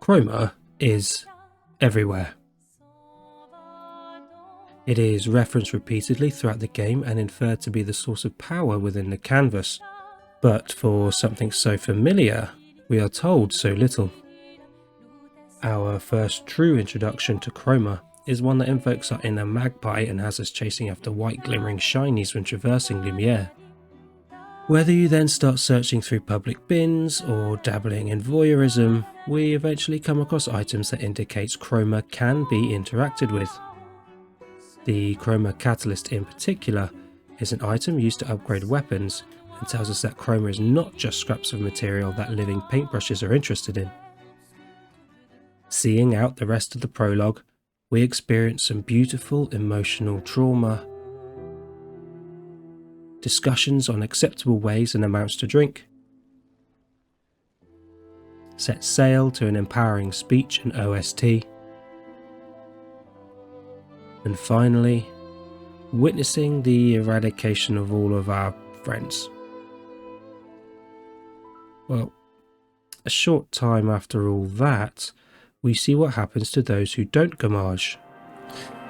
Chroma is everywhere. It is referenced repeatedly throughout the game and inferred to be the source of power within the canvas, but for something so familiar, we are told so little. Our first true introduction to Chroma is one that invokes our inner magpie and has us chasing after white glimmering shinies when traversing Lumiere. Whether you then start searching through public bins or dabbling in voyeurism, we eventually come across items that indicates Chroma can be interacted with. The Chroma Catalyst in particular is an item used to upgrade weapons and tells us that Chroma is not just scraps of material that living paintbrushes are interested in. Seeing out the rest of the prologue, we experience some beautiful emotional trauma, discussions on acceptable ways and amounts to drink, set sail to an empowering speech and OST, and finally, witnessing the eradication of all of our friends. Well, a short time after all that, we see what happens to those who don't gamage.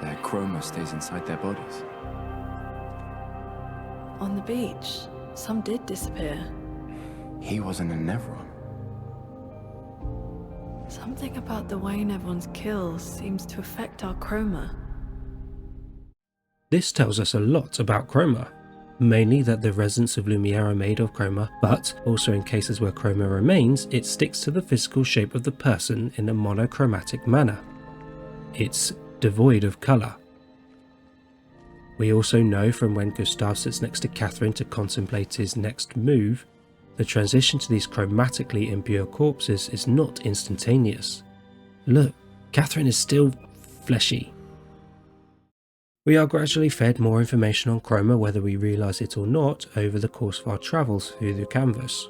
Their Chroma stays inside their bodies. On the beach, some did disappear. He wasn't a Nevron. Something about the way Nevron's kills seems to affect our Chroma. This tells us a lot about Chroma, mainly that the residents of Lumiere are made of Chroma, but also in cases where Chroma remains, it sticks to the physical shape of the person in a monochromatic manner. It's devoid of colour. We also know from when Gustav sits next to Catherine to contemplate his next move, the transition to these chromatically impure corpses is not instantaneous. Look, Catherine is still fleshy. We are gradually fed more information on Chroma, whether we realise it or not, over the course of our travels through the canvas.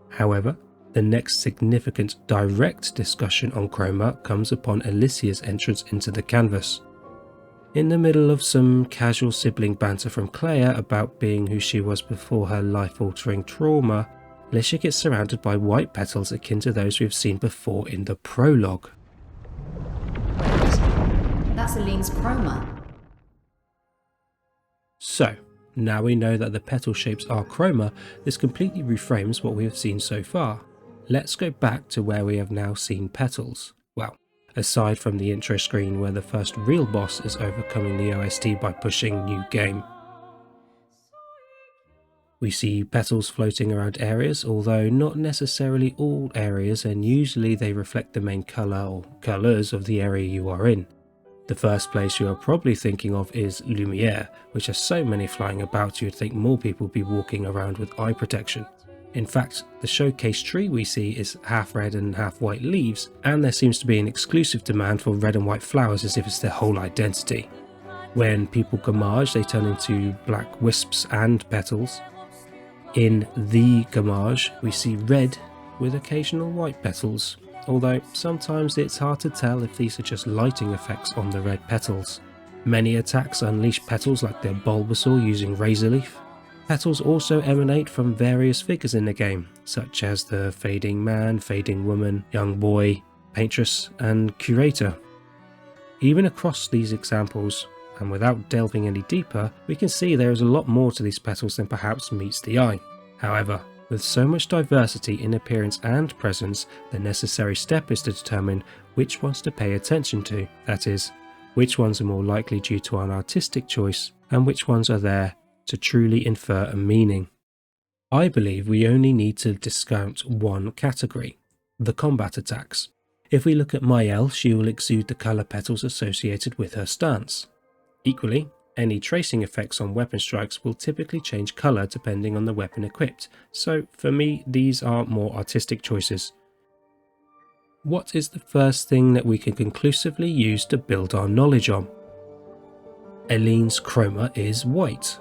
However, the next significant direct discussion on Chroma comes upon Alicia's entrance into the canvas. In the middle of some casual sibling banter from Clea about being who she was before her life-altering trauma, Alicia gets surrounded by white petals akin to those we've seen before in the prologue. Wait, that's Aline's Chroma. So, now we know that the petal shapes are Chroma, this completely reframes what we have seen so far. Let's go back to where we have now seen petals. Well, aside from the intro screen where the first real boss is overcoming the OST by pushing new game. We see petals floating around areas, although not necessarily all areas, and usually they reflect the main colour or colours of the area you are in. The first place you are probably thinking of is Lumiere, which has so many flying about you would think more people would be walking around with eye protection. In fact, the showcase tree we see is half red and half white leaves, and there seems to be an exclusive demand for red and white flowers as if it's their whole identity. When people gamage, they turn into black wisps and petals. In the gamage, we see red with occasional white petals, although sometimes it's hard to tell if these are just lighting effects on the red petals. Many attacks unleash petals like their Bulbasaur using Razor Leaf. Petals also emanate from various figures in the game, such as the fading man, fading woman, young boy, paintress, and curator. Even across these examples, and without delving any deeper, we can see there is a lot more to these petals than perhaps meets the eye. However, with so much diversity in appearance and presence, the necessary step is to determine which ones to pay attention to, that is, which ones are more likely due to an artistic choice, and which ones are there to truly infer a meaning. I believe we only need to discount one category, the combat attacks. If we look at Maëlle, she will exude the colour petals associated with her stance. Equally, any tracing effects on weapon strikes will typically change colour depending on the weapon equipped, so for me these are more artistic choices. What is the first thing that we can conclusively use to build our knowledge on? Aline's Chroma is white.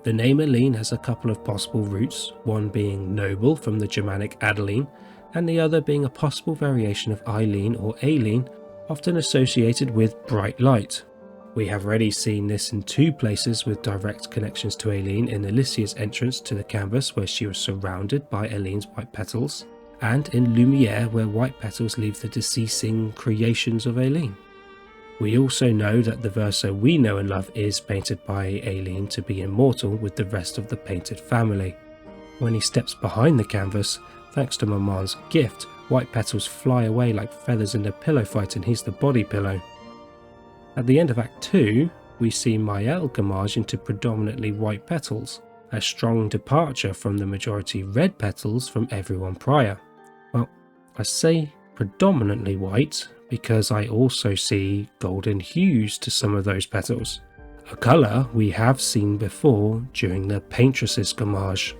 The name Aline has a couple of possible roots, one being noble from the Germanic Adeline, and the other being a possible variation of Eileen or Aileen, often associated with bright light. We have already seen this in two places with direct connections to Aileen: in Alicia's entrance to the canvas where she was surrounded by Aline's white petals, and in Lumiere, where white petals leave the deceasing creations of Aileen. We also know that the Verso we know and love is painted by Aileen to be immortal with the rest of the painted family. When he steps behind the canvas, thanks to Maman's gift, white petals fly away like feathers in a pillow fight and he's the body pillow. At the end of Act 2, we see Mael gamage into predominantly white petals, a strong departure from the majority red petals from everyone prior. Well, I say predominantly white because I also see golden hues to some of those petals, a colour we have seen before during the Paintress's gamage.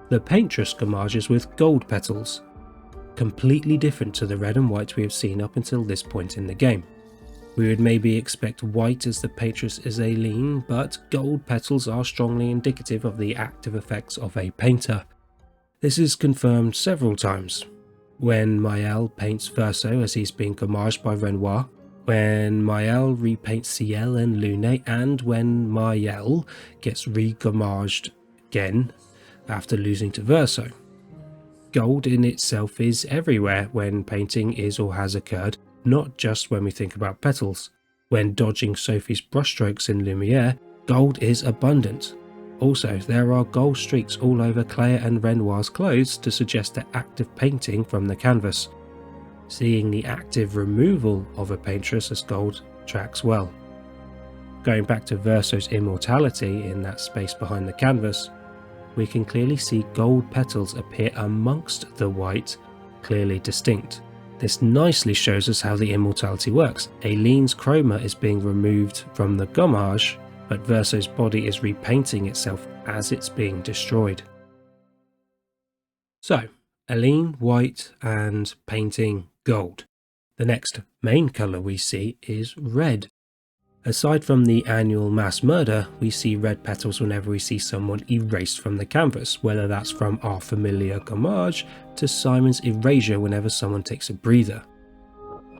The Paintress gamage is with gold petals, completely different to the red and white we have seen up until this point in the game. We would maybe expect white as the Paintress is Aileen, but gold petals are strongly indicative of the active effects of a painter. This is confirmed several times. When Mael paints Verso as he's being gamaged by Renoir, when Mael repaints Ciel and Lune, and when Mael gets re-gamaged again after losing to Verso. Gold in itself is everywhere when painting is or has occurred, not just when we think about petals. When dodging Sophie's brushstrokes in Lumiere, gold is abundant. Also, there are gold streaks all over Claire and Renoir's clothes to suggest their active painting from the canvas. Seeing the active removal of a paintress as gold tracks well. Going back to Verso's immortality in that space behind the canvas, we can clearly see gold petals appear amongst the white, clearly distinct. This nicely shows us how the immortality works. Aileen's chroma is being removed from the gamage, but Verso's body is repainting itself as it's being destroyed. So, Aileen white and painting gold. The next main colour we see is red. Aside from the annual mass murder, we see red petals whenever we see someone erased from the canvas, whether that's from our familiar gamage to Simon's erasure whenever someone takes a breather.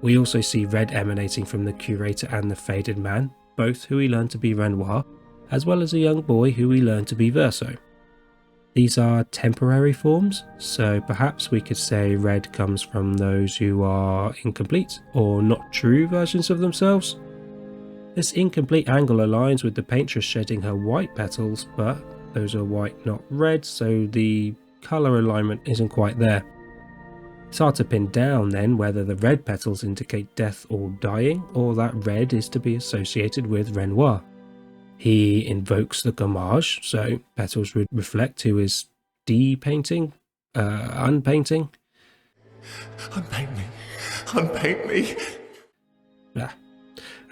We also see red emanating from the curator and the faded man, both who we learn to be Renoir, as well as a young boy who we learn to be Verso. These are temporary forms, so perhaps we could say red comes from those who are incomplete or not true versions of themselves. This incomplete angle aligns with the paintress shedding her white petals, but those are white not red, so the colour alignment isn't quite there. It's hard to pin down then whether the red petals indicate death or dying, or that red is to be associated with Renoir. He invokes the gamage, so petals would reflect who is unpainting. Unpaint me. Unpaint me.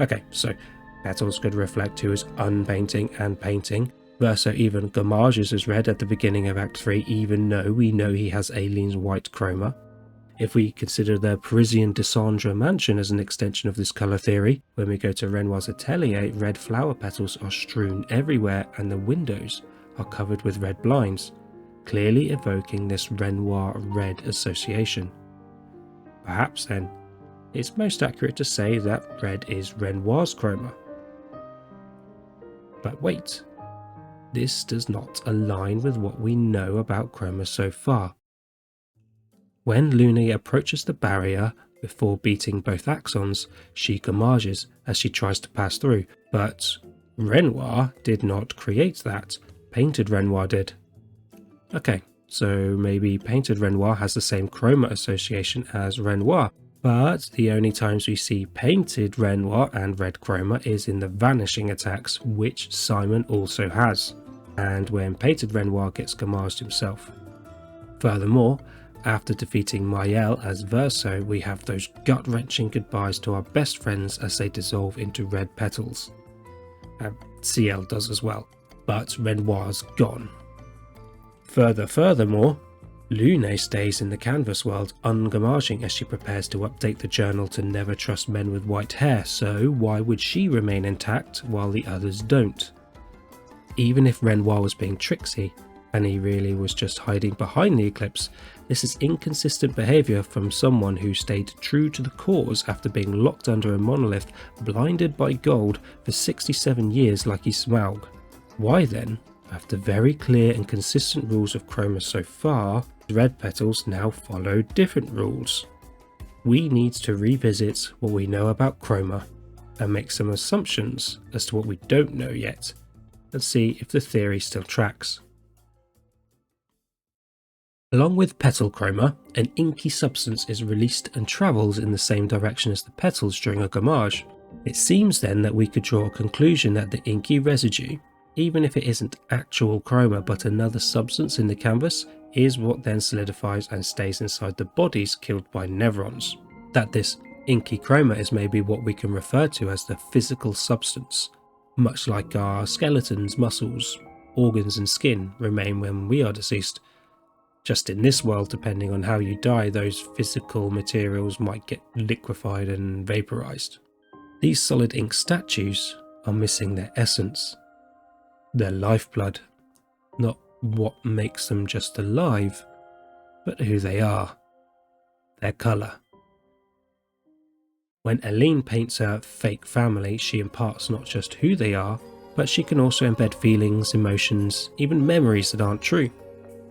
Okay, so petals could reflect who is unpainting and painting. Verso even gamages as red at the beginning of Act 3, even though we know he has Aileen's white chroma. If we consider the Parisian Descendre mansion as an extension of this colour theory, when we go to Renoir's atelier, red flower petals are strewn everywhere and the windows are covered with red blinds, clearly evoking this Renoir red association. Perhaps then, it's most accurate to say that red is Renoir's chroma. But wait, this does not align with what we know about chroma so far. When Lune approaches the barrier before beating both axons, she gamages as she tries to pass through, but Renoir did not create that, painted Renoir did. Okay, so maybe painted Renoir has the same chroma association as Renoir, but the only times we see painted Renoir and red chroma is in the vanishing attacks, which Simon also has, and when painted Renoir gets gamaged himself. Furthermore, after defeating Mael as Verso, we have those gut-wrenching goodbyes to our best friends as they dissolve into red petals. Ciel does as well, but Renoir's gone. Furthermore, Lune stays in the canvas world ungamaging as she prepares to update the journal to never trust men with white hair, so why would she remain intact while the others don't? Even if Renoir was being tricksy, and he really was just hiding behind the eclipse, this is inconsistent behaviour from someone who stayed true to the cause after being locked under a monolith, blinded by gold for 67 years like he's Smaug. Why then, after very clear and consistent rules of chroma so far, Red Petals now follow different rules. We need to revisit what we know about Chroma and make some assumptions as to what we don't know yet, and see if the theory still tracks. Along with petal chroma, an inky substance is released and travels in the same direction as the petals during a gamage. It seems then that we could draw a conclusion that the inky residue, even if it isn't actual chroma but another substance in the canvas, is what then solidifies and stays inside the bodies killed by nevrons. That this inky chroma is maybe what we can refer to as the physical substance, much like our skeletons, muscles, organs and skin remain when we are deceased. Just in this world, depending on how you die, those physical materials might get liquefied and vaporized. These solid ink statues are missing their essence, their lifeblood, not what makes them just alive, but who they are, their colour. When Eileen paints her fake family, she imparts not just who they are, but she can also embed feelings, emotions, even memories that aren't true.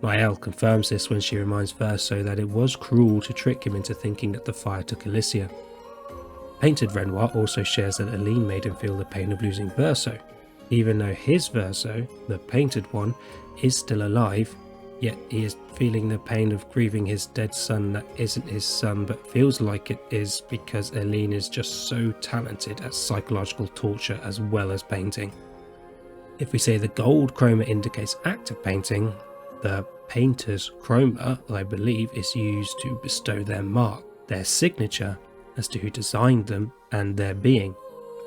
Maëlle confirms this when she reminds Verso that it was cruel to trick him into thinking that the fire took Alicia. Painted Renoir also shares that Eileen made him feel the pain of losing Verso. Even though his Verso, the painted one, is still alive, yet he is feeling the pain of grieving his dead son that isn't his son but feels like it is because Eileen is just so talented at psychological torture as well as painting. If we say the gold chroma indicates active painting, the painter's chroma, I believe, is used to bestow their mark, their signature, as to who designed them and their being.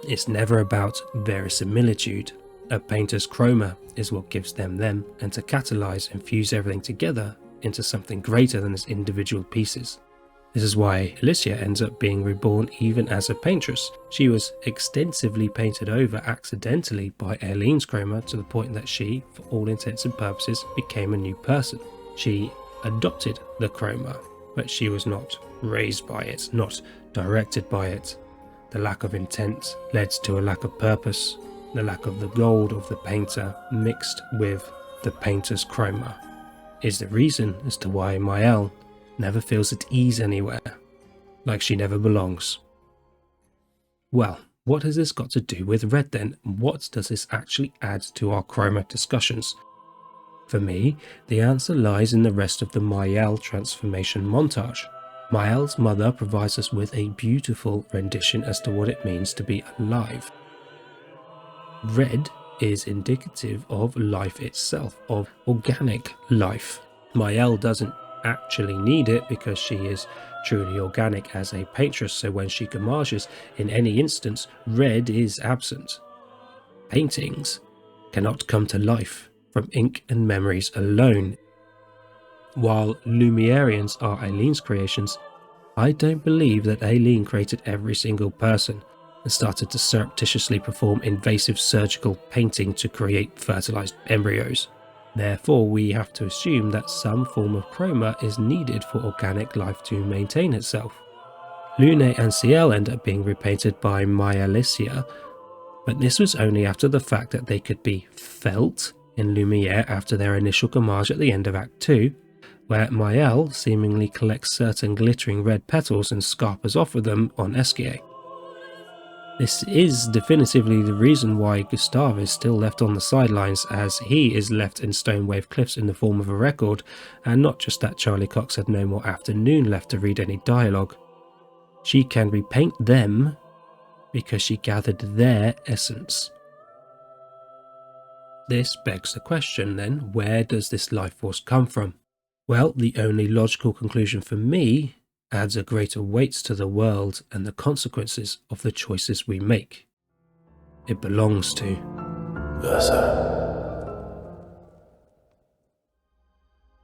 It's never about verisimilitude. A painter's chroma is what gives them, and to catalyse and fuse everything together into something greater than its individual pieces. This is why Alicia ends up being reborn even as a paintress. She was extensively painted over accidentally by Eileen's chroma to the point that she, for all intents and purposes, became a new person. She adopted the chroma, but she was not raised by it, not directed by it. The lack of intent led to a lack of purpose, the lack of the gold of the painter mixed with the painter's chroma is the reason as to why Maëlle never feels at ease anywhere, like she never belongs. Well, what has this got to do with red then? What does this actually add to our chroma discussions? For me, the answer lies in the rest of the Maëlle transformation montage. Maëlle's mother provides us with a beautiful rendition as to what it means to be alive. Red is indicative of life itself, of organic life. Maëlle doesn't actually need it because she is truly organic as a paintress, so when she gamages in any instance, red is absent. Paintings cannot come to life from ink and memories alone. While Lumerians are Eileen's creations, I don't believe that Eileen created every single person and started to surreptitiously perform invasive surgical painting to create fertilized embryos. Therefore, we have to assume that some form of chroma is needed for organic life to maintain itself. Lune and Ciel end up being repainted by Alicia, but this was only after the fact that they could be felt in Lumiere after their initial gamage at the end of Act 2, where Maëlle seemingly collects certain glittering red petals and scarpers off of them on Esquier. This is definitively the reason why Gustave is still left on the sidelines, as he is left in Stonewave Cliffs in the form of a record, and not just that Charlie Cox had no more afternoon left to read any dialogue. She can repaint them because she gathered their essence. This begs the question then, where does this life force come from? Well, the only logical conclusion for me adds a greater weight to the world and the consequences of the choices we make. It belongs to Verso.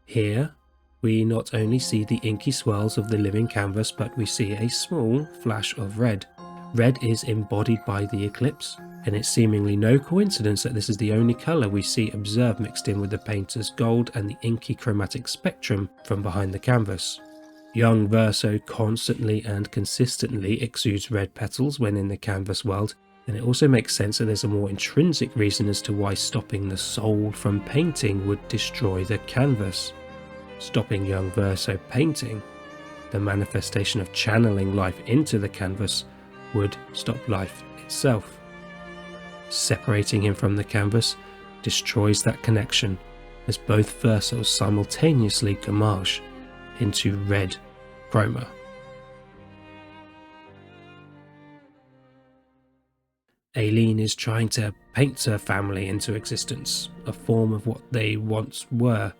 Here, we not only see the inky swirls of the living canvas, but we see a small flash of red. Red is embodied by the eclipse, and it's seemingly no coincidence that this is the only colour we see observed mixed in with the painter's gold and the inky chromatic spectrum from behind the canvas. Young Verso constantly and consistently exudes red petals when in the canvas world, and it also makes sense that there's a more intrinsic reason as to why stopping the soul from painting would destroy the canvas. stopping young Verso painting, the manifestation of channeling life into the canvas would stop life itself. Separating him from the canvas destroys that connection, as both Versos simultaneously gamage into red chroma. Aileen is trying to paint her family into existence, a form of what they once were,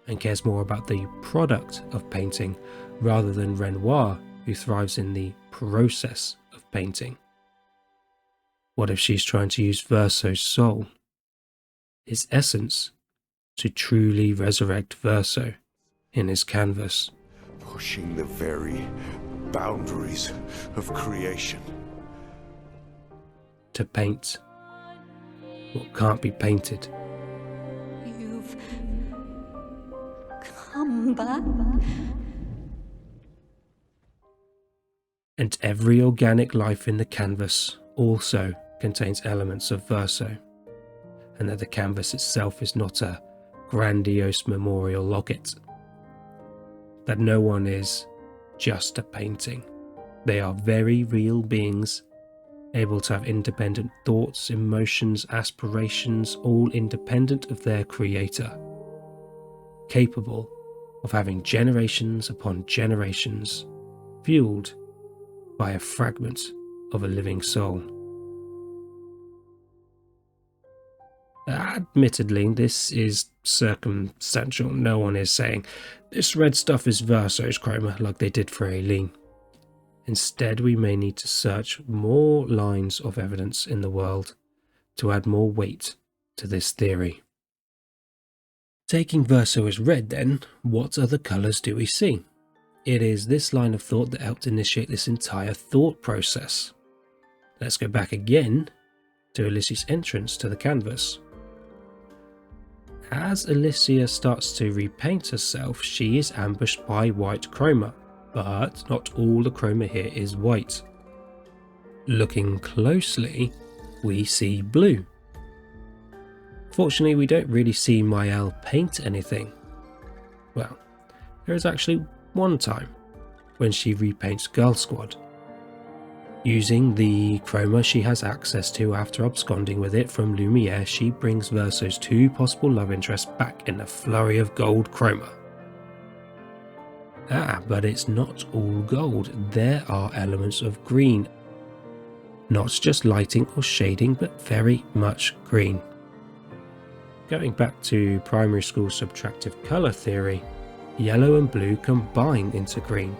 and cares more about the product of painting rather than Renoir, who thrives in the process of painting. What if she's trying to use Verso's soul, his essence, to truly resurrect Verso in his canvas? Pushing the very boundaries of creation. To paint what can't be painted. You've come back. And every organic life in the canvas also contains elements of Verso, and that the canvas itself is not a grandiose memorial logget. That no one is just a painting. They are very real beings, able to have independent thoughts, emotions, aspirations, all independent of their creator. Capable of having generations upon generations, fueled by a fragment of a living soul. Admittedly, this is circumstantial. No one is saying, this red stuff is Verso's chroma, like they did for Aileen. Instead, we may need to search more lines of evidence in the world to add more weight to this theory. Taking Verso as red then, what other colours do we see? It is this line of thought that helped initiate this entire thought process. Let's go back again to Alicia's entrance to the canvas. As Alicia starts to repaint herself, she is ambushed by white chroma, but not all the chroma here is white. Looking closely, we see blue. Fortunately, we don't really see Maëlle paint anything. Well, there is actually one time when she repaints Girl Squad. Using the chroma she has access to after absconding with it from Lumiere, she brings Verso's two possible love interests back in a flurry of gold chroma. But it's not all gold. There are elements of green. Not just lighting or shading, but very much green. Going back to primary school subtractive colour theory, yellow and blue combine into green.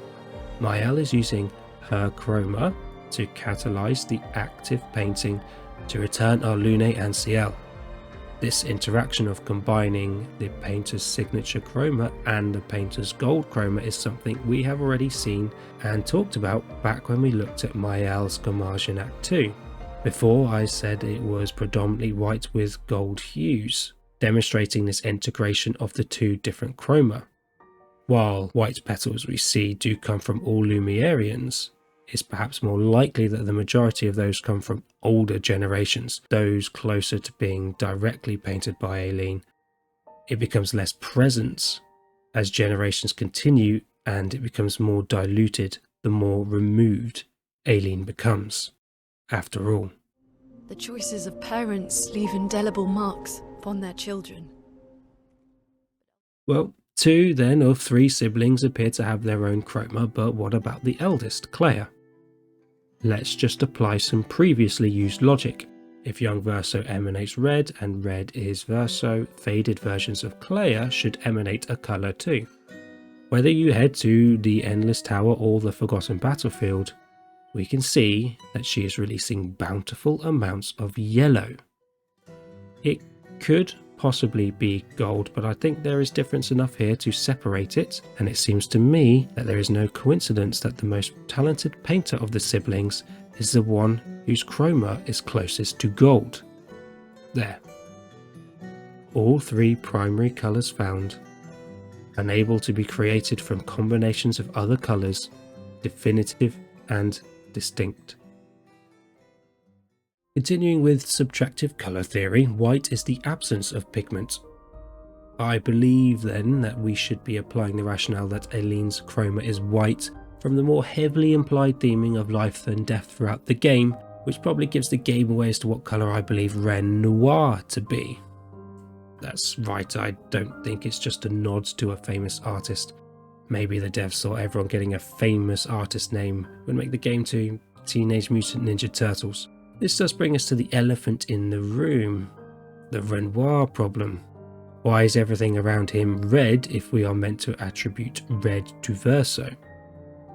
Maëlle is using her chroma to catalyse the active painting to return our Lune and Ciel. This interaction of combining the painter's signature chroma and the painter's gold chroma is something we have already seen and talked about back when we looked at Maëlle's Gamage in Act 2. Before, I said it was predominantly white with gold hues, demonstrating this integration of the two different chroma. While white petals we see do come from all Lumiereans, it's perhaps more likely that the majority of those come from older generations, those closer to being directly painted by Aileen. It becomes less present as generations continue, and it becomes more diluted the more removed Aileen becomes. After all, The choices of parents leave indelible marks upon their children. well, 2 then of 3 siblings appear to have their own chroma, but what about the eldest, Clea? Let's just apply some previously used logic. If young Verso emanates red and red is Verso, faded versions of Clea should emanate a colour too. Whether you head to the Endless Tower or the Forgotten Battlefield, we can see that she is releasing bountiful amounts of yellow. It could possibly be gold, but I think there is difference enough here to separate it, and it seems to me that there is no coincidence that the most talented painter of the siblings is the one whose chroma is closest to gold. There. All 3 primary colours found, unable to be created from combinations of other colours, definitive and distinct. Continuing with subtractive colour theory, white is the absence of pigment. I believe then that we should be applying the rationale that Eileen's chroma is white from the more heavily implied theming of life and death throughout the game, which probably gives the game away as to what colour I believe Ren Noir to be. That's right, I don't think it's just a nod to a famous artist. Maybe the devs thought everyone getting a famous artist name would make the game to Teenage Mutant Ninja Turtles. This does bring us to the elephant in the room, the Renoir problem. Why is everything around him red if we are meant to attribute red to Verso?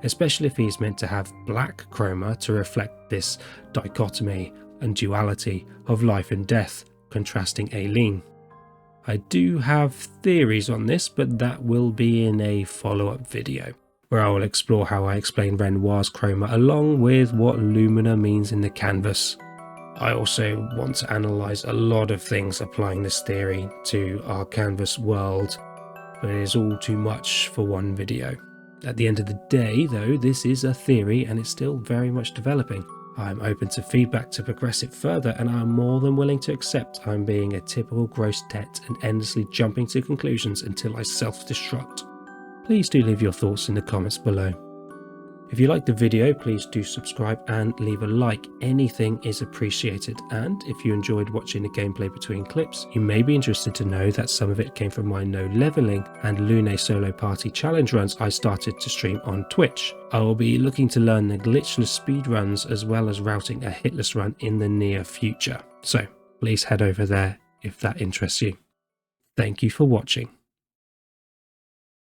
Especially if he's meant to have black chroma to reflect this dichotomy and duality of life and death, contrasting Aileen. I do have theories on this, but that will be in a follow-up video, where I will explore how I explain Renoir's chroma along with what Lumina means in the canvas. I also want to analyse a lot of things applying this theory to our canvas world, but it is all too much for one video. At the end of the day though, this is a theory and it's still very much developing. I'm open to feedback to progress it further, and I'm more than willing to accept I'm being a typical gross tet and endlessly jumping to conclusions until I self-destruct. Please do leave your thoughts in the comments below. If you liked the video, please do subscribe and leave a like. Anything is appreciated, and if you enjoyed watching the gameplay between clips, you may be interested to know that some of it came from my no leveling and Lune solo party challenge runs I started to stream on Twitch. I will be looking to learn the glitchless speedruns as well as routing a hitless run in the near future, so please head over there if that interests you. Thank you for watching.